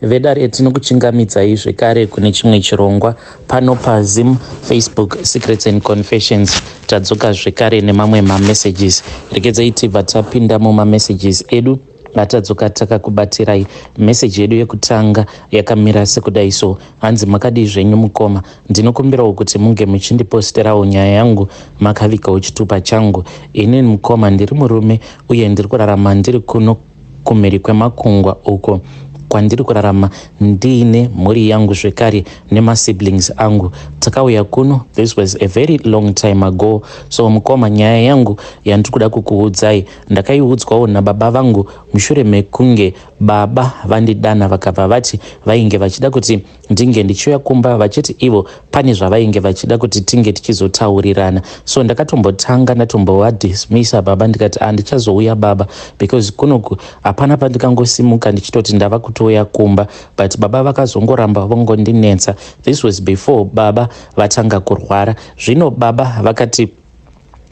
vedare tinokuchingamidzai zvekare kune chimwe chirongwa pano paZim, Facebook, Secrets and Confessions. Tadzoka zvekare nemamwe mamessages. Regedzai tibva tapinda mumamessages edu atadzoka takakubatirai. Meseji yedu yekutanga yakamira sekudai so: hanzi makadi zvenyu mukoma, ndinokumbirawo kuti munge muchindiposterawo nyaya yangu makavikawo chitupa changu. Ini mukoma ndiri murume uye ndiri kurarama ndiri kuno kumhiri kwemakungwa uko kwandiri kurarama ndiine mhuri yangu zvekare nemasiblings angu. Takauya kuno, this was a very long time ago. So mukoma, nyaya yangu yandiri kuda kukuudzai ndakaiudzwawo nababa vangu mushure mekunge baba vandidana vakabva vati vainge vachida kuti ndinge ndichiuya kumba, vachiti ivo pane zvavainge vachida kuti tinge tichizotaurirana. So ndakatombotanga ndatombovadismissa baba ndikati handichazouya baba, because kunoku hapana pandikangosimuka ndichitoti ndava kutouya kumba, but baba vakazongoramba vongondinetsa. This was before baba vatanga kurwara. Zvino baba vakati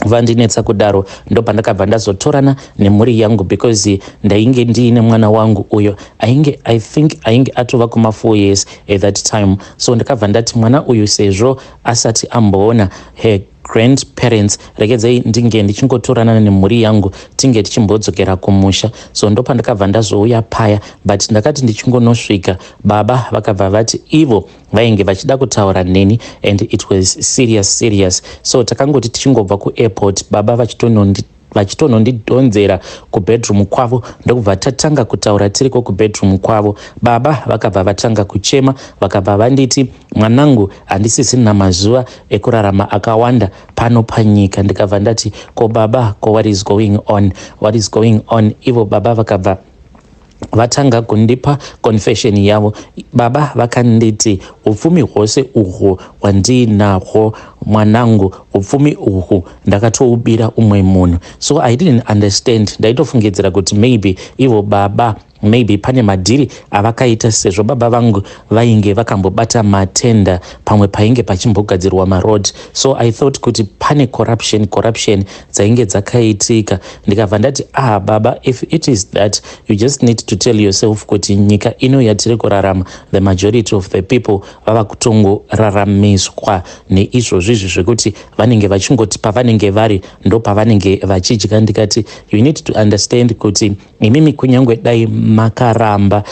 vandinetsa kudaro ndo pandakabva ndazotorana nemhuri yangu, because ndainge ndiine mwana wangu uyo I think ainge atova kuma 4 years at that time. So ndakabva ndati mwana uyu sezvo asati amboona her grandparents, regedzai ndinge ndichingotorana nemhuri yangu tinge tichimbodzokera kumusha. So ndo pandakabva ndazouya paya, but ndakati ndichingonosvika baba vakabva vati ivo vainge vachida kutaura neni and it was serious. So takangoti tichingobva kuairport baba vachitonondidhonzera kubedroom kwavo, ndokubva tatanga kutaura tiriko kubedroom kwavo. Baba vakabva vatanga kuchema, vakabva vanditi mwanangu, handisisina mazuva ekurarama akawanda pano panyika. Ndikabva ndati ko baba, ko what is going on? Ivo baba vakabva vatanga kundipa confession yavo. Baba vakanditi upfumi hwose uhwo hwandinahwo mwanangu, upfumi uhwu ndakatoubira umwe munhu. So I didn't understand. Ndaitofungidzira kuti maybe ivo baba maybe pane madhiri avakaita, sezvo baba vangu vainge vakambobata matenda pamwe painge pachimbogadzirwa maroad. So I thought kuti pane corruption dzainge dzakaitika. Ndikabva ndati baba, if it is that, you just need to tell yourself kuti nyika ino yatiri kurarama, the majority of the people vava kutongoraramiswa neizvozvizvi zvekuti vanenge vachingoti pavanenge vari ndo pavanenge vachidya. Ndikati you need to understand kuti imimi kunyangwe dai makaramba,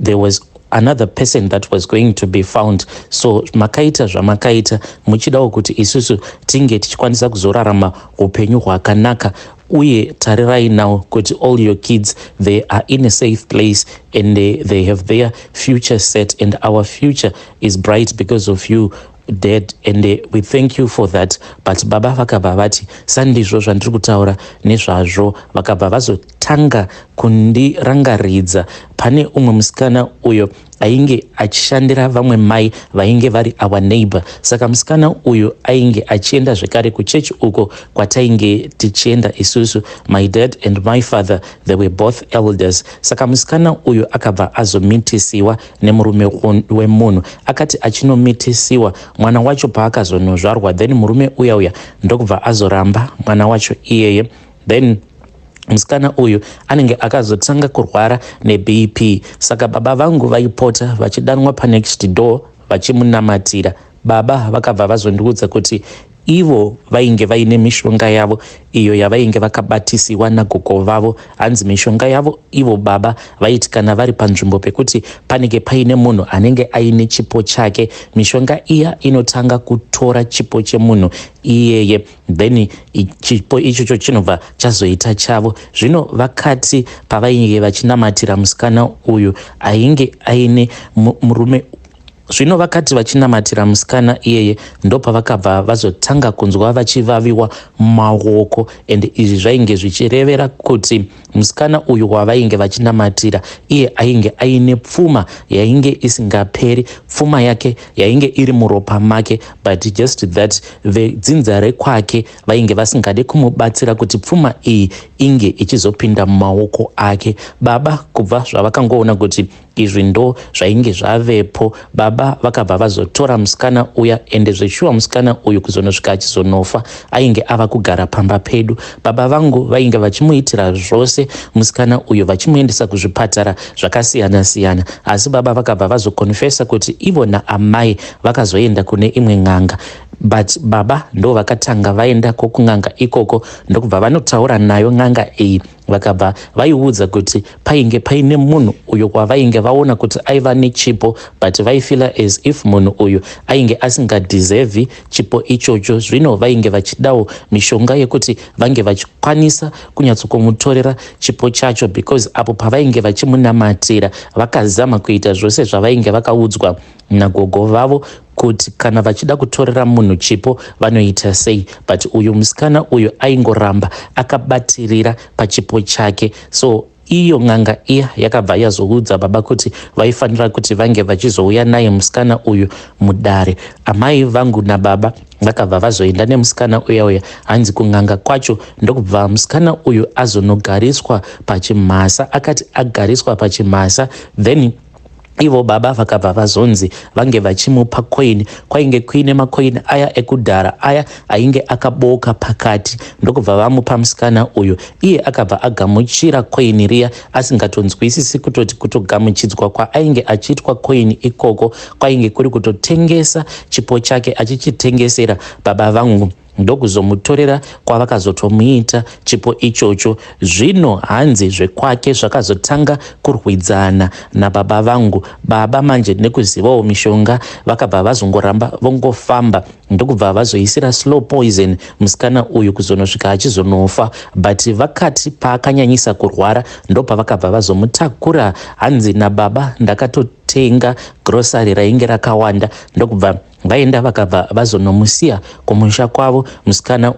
there was another person that was going to be found. So makaita zvamakaita muchidawo kuti isusu tinge tichikwanisa kuzorarama upenyu hwakanaka. Uye tarirai now kuti all your kids, they are in a safe place and they have their future set, and our future is bright because of you dead, and we thank you for that. But baba vakabva vati sandizvo zvandiri kutaura nezvazvo. Vakabva vazotanga kundirangaridza. Pane umwe musikana uyo ainge achishandira vamwe mai vainge vari our neighbor. Saka musikana uyu ainge achienda zvekare kuchechi uko kwatainge tichienda isusu. My dad and my father, they were both elders. Saka musikana uyu akabva azomitisiwa nemurume wemunhu. Akati achinomitisiwa mwana wacho paakazonozvarwa, then murume uya ndokubva azoramba mwana wacho iyeye. Then musikana uyu anenge akazotanga kurwara neBP. Saka baba vangu vaipota vachidanwa panext door vachimunamatira. Baba vakabva vazondiudza kuti ivo vainge vaine mishonga yavo iyo yavainge vakabatisiwa nagogo vavo. Hanzi mishonga yavo ivo baba vaiti kana vari panzvimbo pekuti panenge paine munhu anenge aine chipo chake, mishonga iya inotanga kutora chipo chemunhu iyeye, then chipo ichocho chinobva chazoita chavo. Zvino vakati pavainge vachinamatira musikana uyu ainge aine murume, zvino vakati vachinamatira musikana iyeye ndopavakabva vazotanga kunzwa vachivaviwa maoko, and izvi zvainge zvichirevera kuti musikana uyu wavainge vachinamatira iye ainge aine pfuma yainge isingaperi. Pfuma yake yainge iri muropa make, but just that vedzinza rekwake vainge vasingade kumubatsira kuti pfuma iyi inge ichizopinda mumaoko ake. Baba kubva zvavakangoona kuti izvi ndo zvainge zvavepo, baba vakabva vazotora musikana uya, ende zveshuwa musikana uyu kuzonosvika achizonofa ainge ava kugara pamba pedu. Baba vangu vainge vachimuitira zvose zvose musikana uyo vachimuendesa kuzvipatara zvakasiyana-siyana, asi baba vakabva vazokonfesa kuti ivo naamai vakazoenda kune imwe n'anga. But baba ndo vakatanga vaenda kun'anga ikoko ndokubva vanotaura nayo n'anga iyi, vakabva vaiudza kuti painge paine munhu uyo wavainge vaona kuti aiva nechipo, but vaifila as if munhu uyu ainge asingadeserve chipo ichocho. Zvino vainge vachidawo mishonga yekuti vange vachikwanisa kunyatsomutorera chipo chacho, because apo pavainge vachimunamatira vakazama kuita zvose zvavainge vakaudzwa nagogo vavo kuti kana vachida kutorera munhu chipo vanoita sei. But uyu musikana uyu aingoramba akabatirira pachipo chake. So iyo n'anga iya yakabva yazoudza baba kuti vaifanira kuti vange vachizouya naye musikana uyu mudare. Amai vangu nababa vakabva vazoenda nemusikana uya hanzi kun'anga kwacho ndokubva musikana uyu azonogariswa pachimhasa. Akati agariswa pachimhasa, then ivo baba vakabva vazonzi vange vachimupa coin. Kwainge kuine macoin aya ekudhara aya ainge akaboka pakati, ndokubva vamupa musikana uyu. Iye akabva agamuchira coin riya asingatonzwisisi kutoti kutogamuchidzwa kwaainge achiitwa coin ikoko kwainge kuri kutotengesa chipo chake achichitengesera baba vangu, ndokuzomutorera kwavakazotomuita chipo ichocho. Zvino hanzi zvekwake zvakazotanga kurwidzana nababa vangu. Baba manje nekuzivawo mishonga vakabva vazongoramba vongofamba, ndokubva vazoisira slow poison musikana uyu kuzonosvika achizonofa. But vakati paakanyanyisa kurwara ndopavakabva vazomutakura. Hanzi nababa ndakatotenga grocery rainge rakawanda, ndokubva vaenda vakabva vazonomusiya kumusha kwavo musikana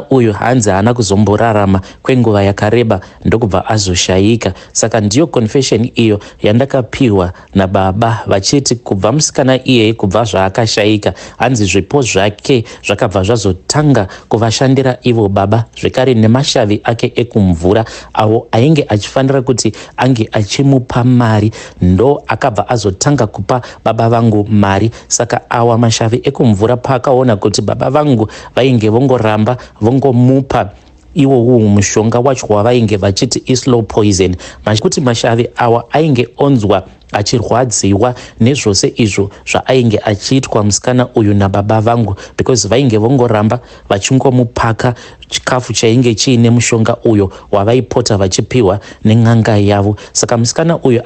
uyu hanzi haana kuzomborarama kwenguva yakareba ndokubva azoshayika. Saka ndiyo confession iyo yandakapiwa nababa vachiti kubva musikana iyeye kubva zvaakashayika hanzi zvipo zvake zvakabva zvazotanga kuvashandira ivo baba, zvekare nemashavi ake ekumvura avo ainge achifanira kuti ange achimupa mari ndo akabva azotanga kupa baba vangu mari. Saka awa mashavi ekumvura paakaona kuti baba vangu vainge vongoramba vongomupa iwo mushonga wacho wavainge vachiti islow poison, kuti mashavi awa ainge onzwa achirwadziwa nezvose izvo zvaainge achiitwa musikana uyu nababa vangu, because vainge vongoramba vachingomupaka chikafu chainge chiine mushonga uyo wavaipota vachipiwa nen'anga yavo. Saka musikana uyu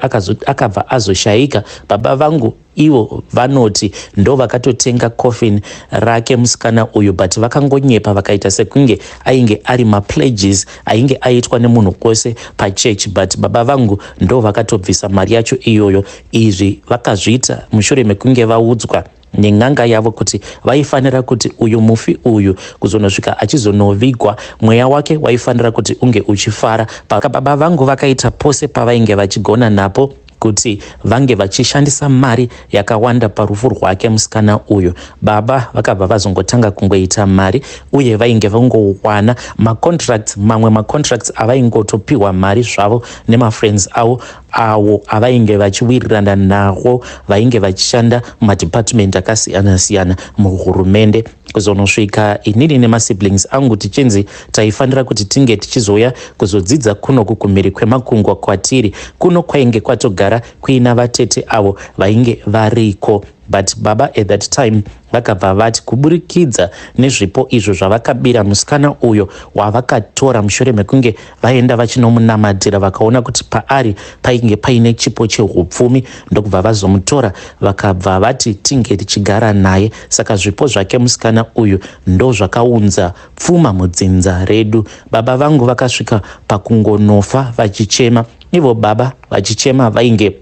akabva azoshayika. Baba vangu ivo vanoti ndo vakatotenga coffin rake musikana uyu, but vakangonyepa vakaita sekunge ainge ari mapledges ainge aitwa nemunhu kwose pachurch, but baba vangu ndo vakatobvisa mari yacho iyoyo. Izvi vakazviita mushure mekunge vaudzwa nen'anga yavo kuti vaifanira kuti uyu mufi uyu kuzonosvika achizonovigwa mweya wake waifanira kuti unge uchifara. Baba vangu vakaita pose pavainge vachigona napo kuti vange vachishandisa mari yakawanda parufu rwake musikana uyu. Baba vakabva vazongotanga kungoita mari uye vainge vangowana macontracts, mamwe macontracts avaingotopiwa mari zvavo nemafriends avo awo avainge vachiwirirana nawo, vainge vachishanda mumadepartment akasiyana-siyana muhurumende. Kuzonosvika inini nemasiblings angu tichinzi taifanira kuti tinge tichizoya kuzodzidza kunoku kumhiri kwemakungwa kwatiri, kuno kwainge kwatogara kuina vatete avo vainge variko. But baba at that time vakabva vati kuburikidza nezvipo izvo zvavakabira musikana uyo wavakatora mushure mekunge vaenda vachinomunamatira, vakaona kuti paari painge paine chipo chehupfumi, ndokubva vazomutora vakabva vati tinge tichigara naye. Saka zvipo zvake musikana uyu ndo zvakaunza pfuma mudzinza redu. Baba vangu vakasvika pakungonofa vachichema, ivo baba vachichema vainge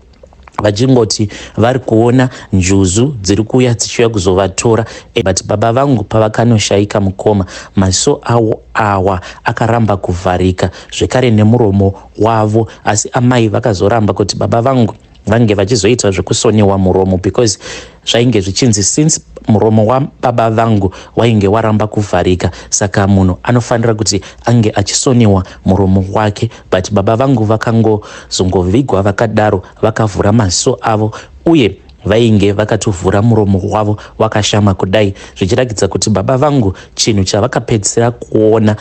vachingoti vari kuona njuzu dziri kuuya dzichiuya kuzovatora. But baba vangu pavakanoshayika mukoma, maziso avo awa akaramba kuvharika zvekare nemuromo wavo. Asi amai vakazoramba kuti baba vangu vange vachizoita zvekusoniwa muromo, because zvainge zvichinzi since muromo wababa vangu wainge waramba kuvharika, saka munhu anofanira kuti ange achisoniwa muromo wake. But baba vangu vakangozongovigwa vakadaro, vakavhura maziso avo uye vainge vakatovhura muromo wavo wakashama kudai, zvichiratidza kuti baba vangu chinhu chavakapedzisira kuona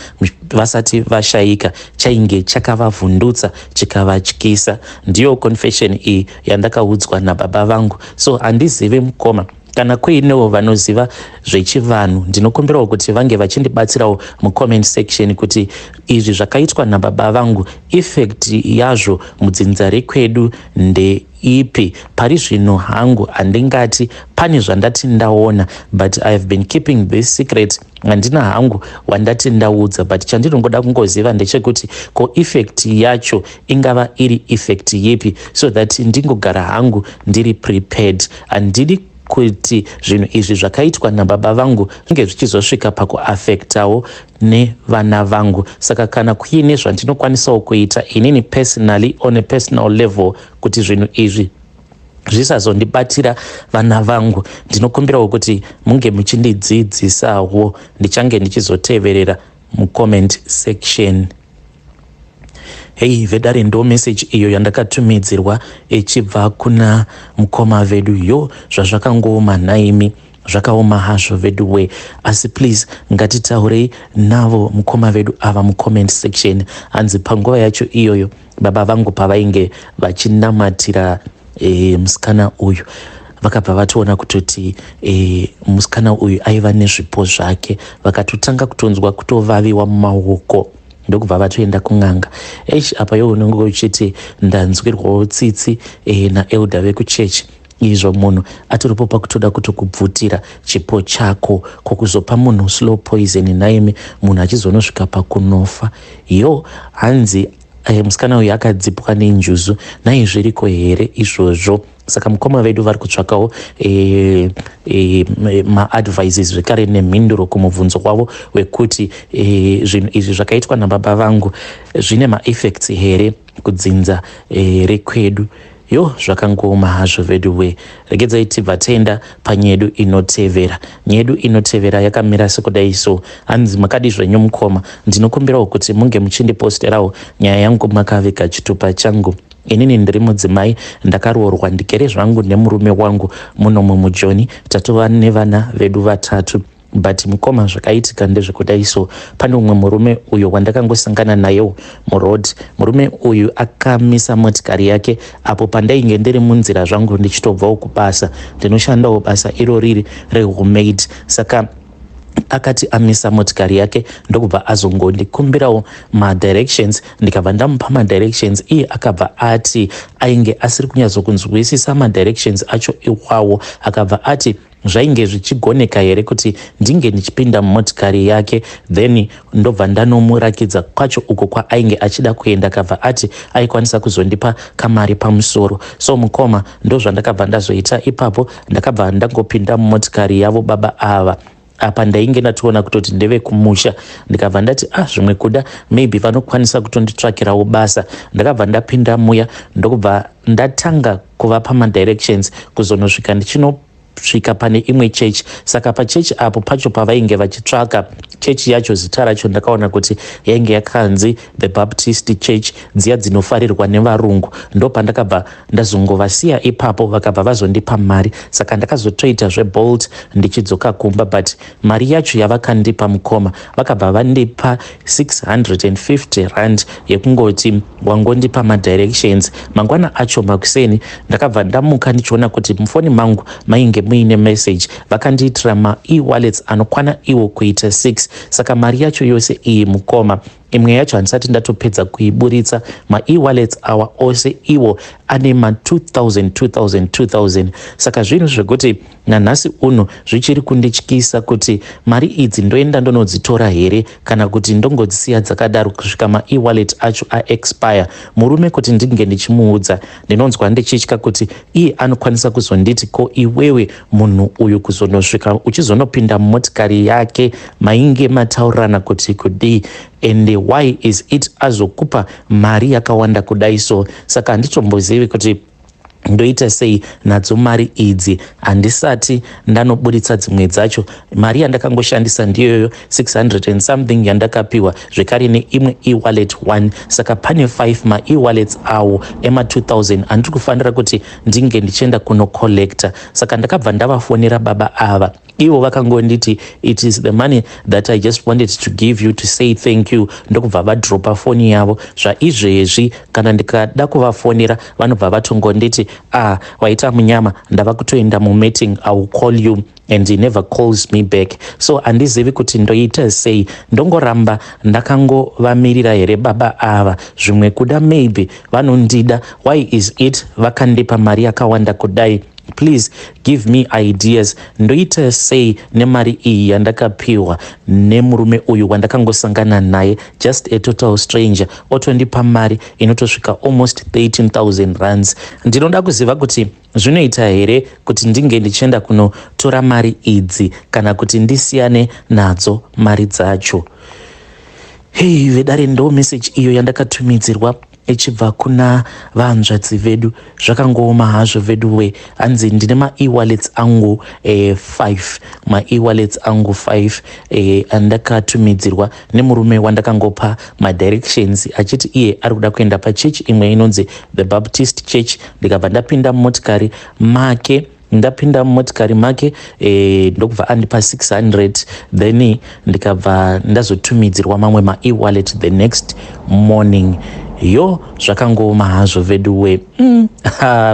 vasati vashayika chainge chakavavhundutsa chikavatyisa. Ndiyo confession iyi yandakaudzwa nababa vangu. So handizivi mukoma, kana kuinewo vanoziva zvechivanhu ndinokumbirawo kuti vange vachindibatsirawo mucomment section kuti izvi zvakaitwa nababa vangu effect yazvo mudzinza rekwedu ndeipi. Pari zvino hangu handingati pane zvandati ndaona, but I have been keeping this secret. Handina hangu wandati ndaudza, but chandinongoda kungoziva ndechekuti ko effect yacho ingava iri effect yepi, so that ndingogara hangu ndiri prepared. Handidi kuti zvinhu izvi zvakaitwa nababa vangu zvinge zvichizosvika pakuafektawo nevana vangu. Saka kana kuine zvandinokwanisawo kuita inini personally on a personal level kuti zvinhu izvi zvisazondibatira vana vangu, ndinokumbirawo kuti munge muchindidzidzisawo, ndichange ndichizoteverera mucomment section. Hei vedare, ndo message iyo yandakatumidzirwa ichibva kuna mukoma vedu. Yo zvazvakangooma naimi, zvakaoma hazvo vedu we, asi please ngatitaurei navo mukoma vedu ava mucomment section. Hanzi panguva yacho iyoyo baba vangu pavainge vachinamatira musikana uyu, vakabva vatoona kutoti musikana uyu aiva nezvipo zvake, vakatotanga kutonzwa kutovaviwa mumaoko, ndokubva vatoenda kun'anga. Apa iwo unenge uchiti ndanzwirwawo tsitsi naelda vekuchechi. Izvo munhu atoripo pakutoda kutokubvutira chipo chako, kokuzopa munhu slow poison naimi munhu achizonosvika pakunofa. Yo hanzi musikana uyu akadzipwa nenjuzu, naizviriko here izvozvo? Saka mukoma vedu vari kutsvakawo maadvices zvekare nemhinduro kumubvunzo wavo wekuti zvinhu izvi zvakaitwa nababa vangu zvine maeffects here kudzinza rekwedu. Yo zvakangooma hazvo vedu we, regedzai tibva taenda panyedu inotevera. Nyedu inotevera yakamira sekudai so. Hanzi makadi zvenyu mukoma, ndinokumbirawo kuti munge muchindiposterawo nyaya yangu makaviga chitupa changu. Inini ndiri mudzimai, ndakaroorwa ndigere zvangu nemurume wangu muno mumujoni, tatova nevana vedu vatatu. But mukoma zvakaitika ndezvekudai so. Pane umwe murume uyo wandakangosangana nayewo muroad. Murume uyu akamisa motikari yake apo pandainge ndiri munzira zvangu ndichitobvawo kubasa, ndinoshandawo basa iro riri rehomemade. Saka akati amisa motikari yake ndokubva azongondikumbirawo madirections, ndikabva ndamupa madirections. Iye akabva ati ainge asiri kunyatsokunzwisisa madirections acho iwawo, akabva ati zvainge zvichigoneka here kuti ndinge ndichipinda mumotikari yake, then ndobva ndanomurakidza kwacho uko kwaainge achida kuenda. Akabva ati aikwanisa kuzondipa kamari pamusoro. So mukoma, ndo zvandakabva ndazoita ipapo. Ndakabva ndangopinda mumotikari yavo baba ava. Apa ndainge ndatoona kutoti ndeve kumusha, ndikabva ndati zvimwe kuda maybe vanokwanisa kutonditsvakirawo basa. Ndakabva ndapinda muya, ndokubva ndatanga kuvapa madirections kuzonosvika ndichisvika pane imwe chechi. Saka pachechi apo pacho pavainge vachitsvaka chechi yacho, zita racho ndakaona kuti yainge yakanzi The Baptist Church, dziya dzinofarirwa nevarungu. Ndo pandakabva ndazongovasiya ipapo, vakabva vazondipa mari. Saka ndakazotoita zvebolt ndichidzoka kumba, but mari yacho yavakandipa mukoma, vakabva vandipa 650 rand yekungoti wangondipa madirections. Mangwana acho makuseni ndakabva ndamuka ndichiona kuti mufoni mangu mainge muine message. Vakandiitira ma-e-wallets anokwana iwo kuita 6. Saka mari yacho yose iyi mukoma, imwe yacho handisati ndatopedza kuiburitsa. Ma-e-wallets awa ose iwo ane ma 2000. Saka zvinhu zvekuti nanhasi uno zvichiri kundityisa kuti mari idzi ndoenda ndonodzitora here kana kuti ndongodzisiya dzakadaro kusvika ma-e-wallet acho aexpire. Murume kuti ndinge ndichimuudza, ndinonzwa ndichitya kuti iye anokwanisa kuzonditi ko iwewe munhu uyu kuzonosvika uchizonopinda mumotikari yake mainge mataurirana kuti kudii, and why is it azokupa mari yakawanda kudai so. Saka handitombozivi kuti ndoita sei nadzo mari idzi handisati ndanoburitsa dzimwe dzacho. Mari yandakangoshandisa ndiyoyo 600 and something yandakapiwa zvekare neimwe e-wallet 1. Saka pane 5 ma-e-wallets awo ema-2000 andiri kufanira kuti ndinge ndichienda kunocollecta. Saka ndakabva ndavafonera baba ava, ivo vakangonditi it is the money that I just wanted to give you to say thank you, ndokubva vadropa foni yavo. Zvaizvezvi kana ndikada kuvafonera vanobva vatongonditi waita munyama, ndava kutoenda mumeeting, I will call you, and he never calls me back. So handizivi kuti ndoita sei, ndongoramba ndakangovamirira here baba ava, zvimwe kuda maybe vanondida. Why is it vakandipa mari yakawanda kudai? Please give me ideas. Ndoita sei nemari iyi yandakapiwa nemurume uyu wandakangosangana naye, just a total stranger, otondipa mari inotosvika almost 13,000 rands. Ndinoda kuziva kuti zvinoita here kuti ndinge ndichienda kunotora mari idzi kana kuti ndisiyane nadzo mari dzacho. Hei vedare, ndo message iyo yandakatumidzirwa ichibva kuna vanzvadzi vedu. Zvakangooma hazvo vedu we, hanzi ndine ma-e-wallets angu 5 ma-e-wallets angu 5 andakatumidzirwa nemurume wandakangopa madirections achiti iye ari kuda kuenda pachechi imwe inonzi The Baptist Church. Ndikabva ndapinda mumotikari make ndokubva andipa 600, then ndikabva ndazotumidzirwa mamwe ma-e-wallet the next morning. Yo, zvakangooma hazvo vedu we.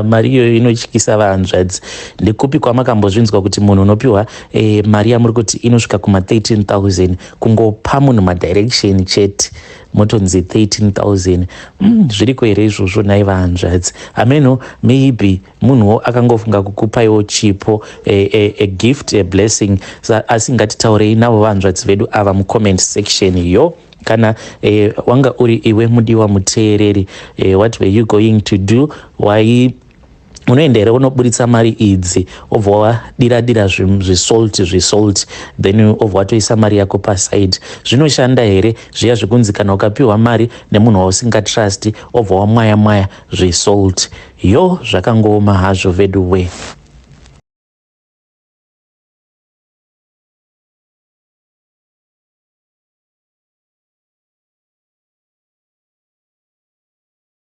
Mari iyoyo inotyisa vahanzvadzi. Ndikupi kwamakambozvinzwa kuti munhu unopiwa mari yamuri kuti inosvika kuma 13,000 kungopa munhu madirection chete motonzi 13,000? Zviriko here izvozvo nhai vahanzvadzi? Ameno maybe munhuwo akangofunga kukupaiwo chipo, a gift, a blessing. Asi ngatitaurei navo vahanzvadzi vedu ava mucomment section yo. Kana wanga uri iwe mudiwa muteereri, what were you going to do? Why unoenda here unoburitsa mari idzi obva wadira zvisalt then obva watoisa mari yako paside? Zvinoshanda here zviya zvekunzi kana ukapiwa mari nemunhu wausingatrust obva wamwaya zvisalt? Yo, zvakangooma hazvo vedu we.